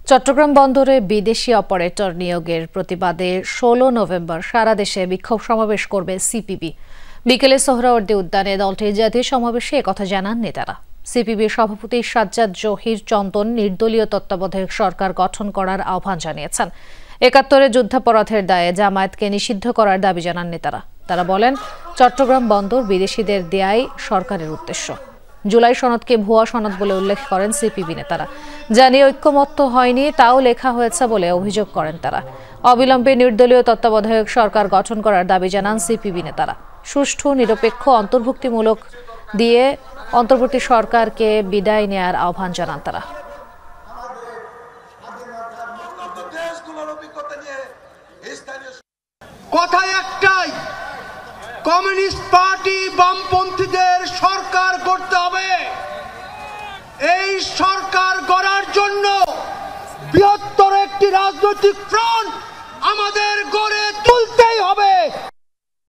চট্টগ্রাম বন্দরে বিদেশি অপারেটর নিয়োগের প্রতিবাদে 16 নভেম্বর সারা দেশে বিক্ষোভ সমাবেশ করবে সিপিবি। বিকেলে সোহরাওয়ার্দী উদ্যানে দলটির জাতীয় সমাবেশে একথা জানান নেতারা। সিপিবির সভাপতি সাজ্জাদ জহির চন্দন নির্দলীয় তত্ত্বাবধায়ক সরকার গঠন করার আহ্বান জানিয়েছেন। ৭১ যুদ্ধাপরাধের দায়ে জামায়াতকে নিষিদ্ধ করার দাবি জানান নেতারা। তারা বলেন, চট্টগ্রাম বন্দর বিদেশিদের দেয়াই সরকারের উদ্দেশ্য। জুলাই সনদকে ভুয়া সনদ বলে উল্লেখ করেন সিপিবি নেতারা। জানিয়ে ঐক্যমত্য হয়নি তাও লেখা হয়েছে বলে অভিযোগ করেন তারা। অবিলম্বে নির্দলীয় তত্ত্বাবধায়ক সরকার গঠন করার দাবি জানান সিপিবি নেতারা। সুষ্ঠু, নিরপেক্ষ, অন্তর্ভুক্তিমূলক দিয়ে অন্তর্বর্তী সরকারকে বিদায় নেয়ার আহ্বান জানান তারা। কথা একটাই, কমিউনিস্ট পার্টি বামপন্থীদের সরকার করতে হবে। এই সরকার গড়ার জন্য বৃহত্তর একটি রাজনৈতিক ফ্রন্ট আমাদের গড়ে